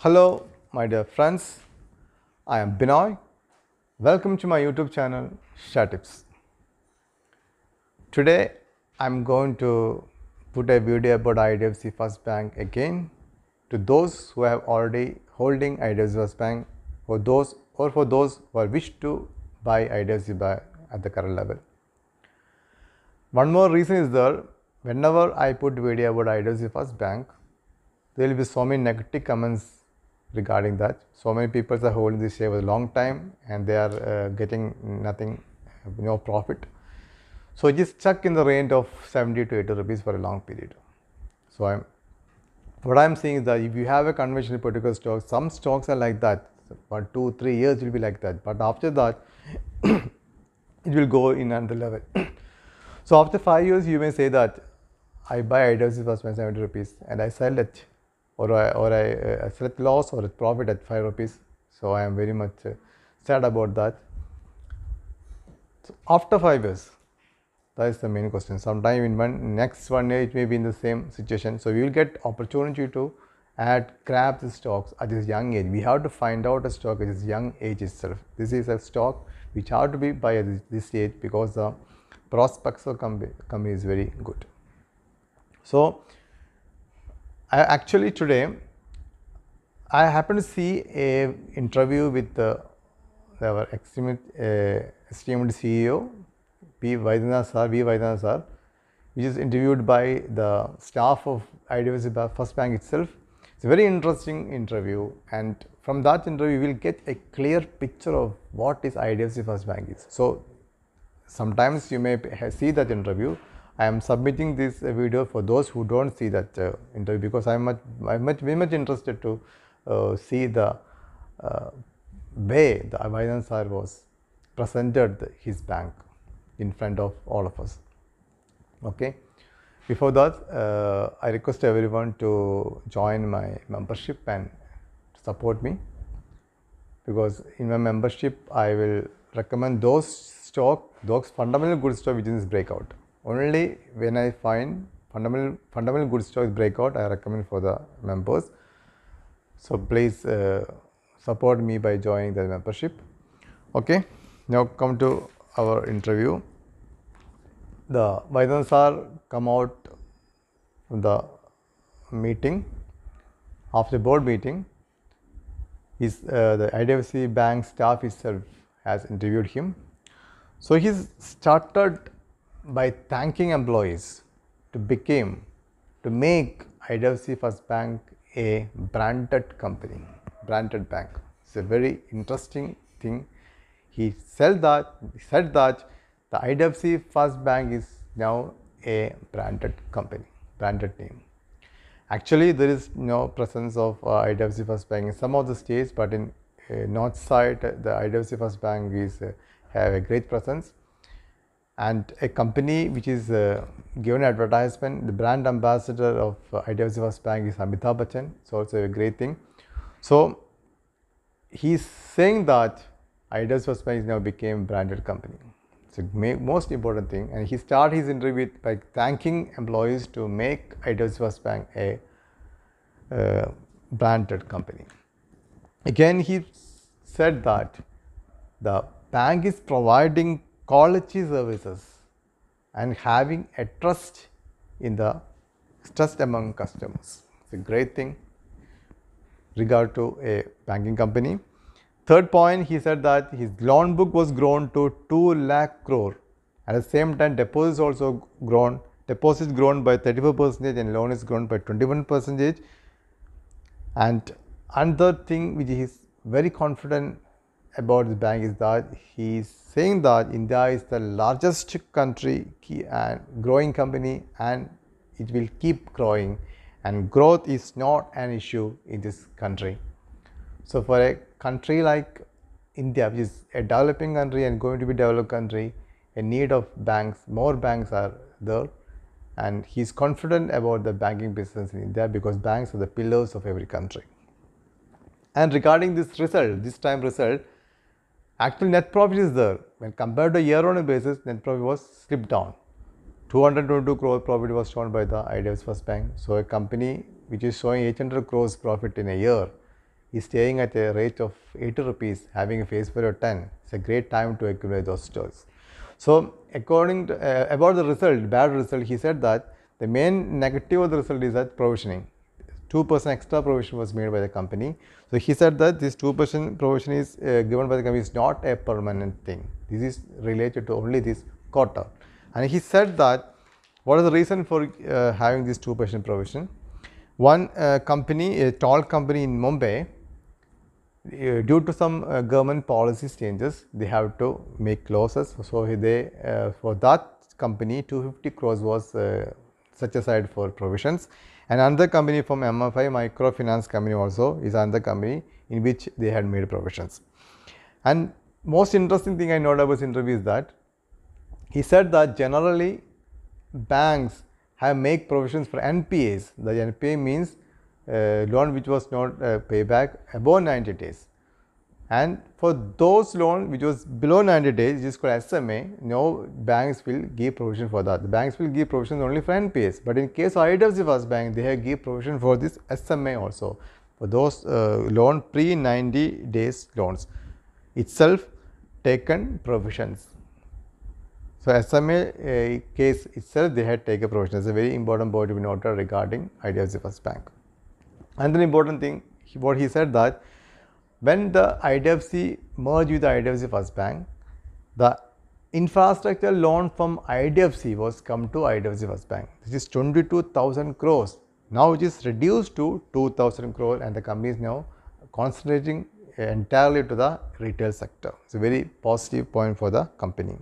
Hello, my dear friends. I am Binoy. Welcome to my YouTube channel, Share Tips. Today, I'm going to put a video about IDFC First Bank again to those who have already holding IDFC First Bank, or for those who wish to buy IDFC Bank at the current level. One more reason is that whenever I put video about IDFC First Bank, there will be so many negative comments regarding that. So many people are holding this share for a long time and they are getting nothing, no profit. So it is stuck in the range of 70 to 80 rupees for a long period. So what I'm saying is that if you have a conventional particular stock, some stocks are like that for 2-3 years will be like that, but after that it will go in another level. So after 5 years you may say that I buy IDFC for 70 rupees and I sell it, or I sell at loss or at profit at 5 rupees. So I am very much sad about that. So after 5 years, that is the main question. Sometime in next 1 year it may be in the same situation. So we will get opportunity to grab the stocks at this young age. We have to find out a stock at this young age itself. This is a stock which have to be buy at this age because the prospects of company is very good. So actually today I happened to see a interview with our esteemed CEO V. Vaidyanathan sir, which is interviewed by the staff of IDFC First Bank itself. It's a very interesting interview, and from that interview we will get a clear picture of what is IDFC First Bank is. So sometimes you may see that interview. I am submitting this video for those who don't see that interview because I'm very much interested to see the way the Vaidyanathan sir was presented his bank in front of all of us. Okay. Before that, I request everyone to join my membership and support me, because in my membership I will recommend those fundamental good stock which is breakout. Only when I find fundamental good stock breakout, I recommend for the members. So please support me by joining the membership. Okay, now come to our interview. The Vaidyanathan sir come out from the meeting, after board meeting. The IDFC Bank staff itself has interviewed him. So he started by thanking employees to make IDFC First Bank a branded company, branded bank. It's a very interesting thing. He said that the IDFC First Bank is now a branded company, branded name. Actually, there is no presence of IDFC First Bank in some of the states, but in north side, the IDFC First Bank is have a great presence. And a company which is given advertisement, the brand ambassador of IDFC First Bank is Amitabh Bachchan. It's also a great thing. So he's saying that IDFC First Bank is now became branded company. It's the most important thing. And he started his interview by thanking employees to make IDFC First Bank a branded company. Again, he said that the bank is providing quality services and having a trust among customers. It's a great thing regard to a banking company. Third point, he said that his loan book was grown to 2 lakh crore. At the same time, deposits also grown. Deposits grown by 34% and loan is grown by 21%. And another thing which he is very confident about the bank is that he is saying that India is the largest country and growing company, and it will keep growing, and growth is not an issue in this country. So for a country like India, which is a developing country and going to be developed country, a need of banks, more banks are there, and he is confident about the banking business in India because banks are the pillars of every country. And regarding this result, actually net profit is there. When compared to year-on-year basis, net profit was slipped down. 222 crore profit was shown by the IDFC First Bank. So a company which is showing 800 crores profit in a year is staying at a rate of 80 rupees, having a face value of 10. It's a great time to accumulate those stocks. So according to about the result, bad result, he said that the main negative of the result is that provisioning. 2% extra provision was made by the company. So he said that this 2% provision is given by the company is not a permanent thing. This is related to only this quarter. And he said that what is the reason for having this 2% provision? One company, a tall company in Mumbai, due to some government policy changes, they have to make losses. So they for that company 250 crores was set aside for provisions. And another company from MFI, microfinance company, also is another company in which they had made provisions. And most interesting thing I noted about this interview is that he said that generally banks have make provisions for NPAs. The NPA means loan which was not payback above 90 days. And for those loans which was below 90 days, it is called SMA, no banks will give provision for that. The banks will give provision only for NPAs. But in case of IDFC First Bank, they have give provision for this SMA also. For those loan pre-90 days loans itself taken provisions. So SMA case itself they had taken provision. It's a very important point to be noted regarding IDFC First Bank. Another important thing, what he said that when the IDFC merged with the IDFC First Bank, the infrastructure loan from IDFC was come to IDFC First Bank. This is 22,000 crores. Now it is reduced to 2,000 crores, and the company is now concentrating entirely to the retail sector. It's a very positive point for the company.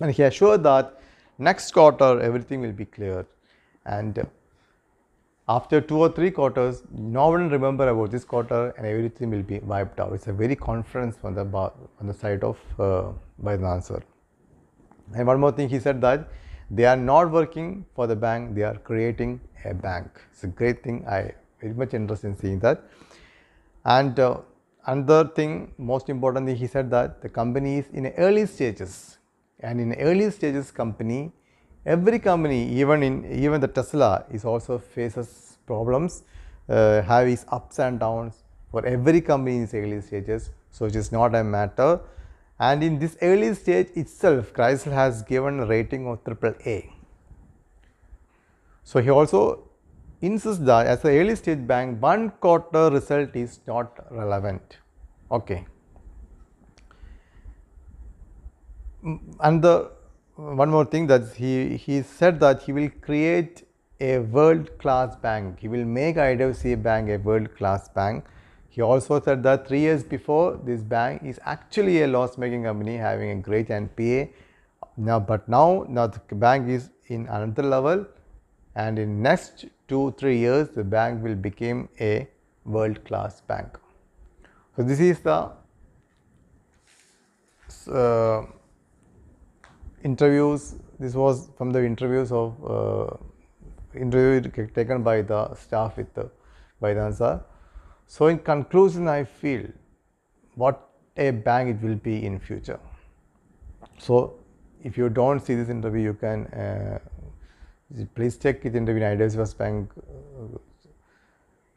And he assured that next quarter everything will be clear, and after 2 or 3 quarters, no one will remember about this quarter and everything will be wiped out. It's a very confidence on the side of by the answer. And one more thing, he said that they are not working for the bank, they are creating a bank. It's a great thing. I very much interested in seeing that. And another thing, most important thing, he said that the company is in early stages, and in early stages company, every company, even the Tesla, is also faces problems, have its ups and downs. For every company in its early stages, so it is not a matter. And in this early stage itself, Chrysler has given a rating of AAA. So he also insists that as an early stage bank, one quarter result is not relevant. Okay. And the one more thing, that he said that he will create a world-class bank. He will make IDFC Bank a world-class bank. He also said that 3 years before, this bank is actually a loss-making company having a great NPA. Now the bank is in another level, and in next 2-3 years, the bank will become a world-class bank. So this is the interviews. This was from the interviews of interview taken by the staff with by the answer. So in conclusion, I feel what a bank it will be in future. So if you don't see this interview, you can please check it interview in IDFC First Bank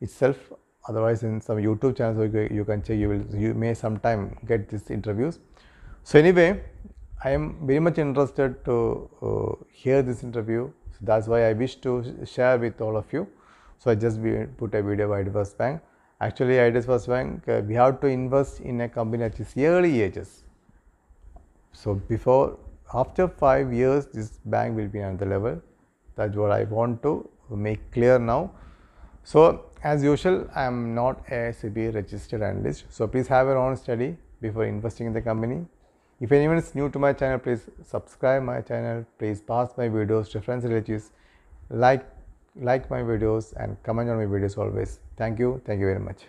itself. Otherwise, in some YouTube channels you can check. You may sometime get these interviews. So anyway, I am very much interested to hear this interview. So that's why I wish to share with all of you. So I just put a video of IDFC First Bank. Actually, IDFC First Bank, we have to invest in a company at its early ages. So after 5 years, this bank will be on the level. That's what I want to make clear now. So as usual, I am not a SEBI registered analyst. So please have your own study before investing in the company. If anyone is new to my channel, please subscribe my channel. Please pass my videos to friends and relatives. Like my videos and comment on my videos always. Thank you very much.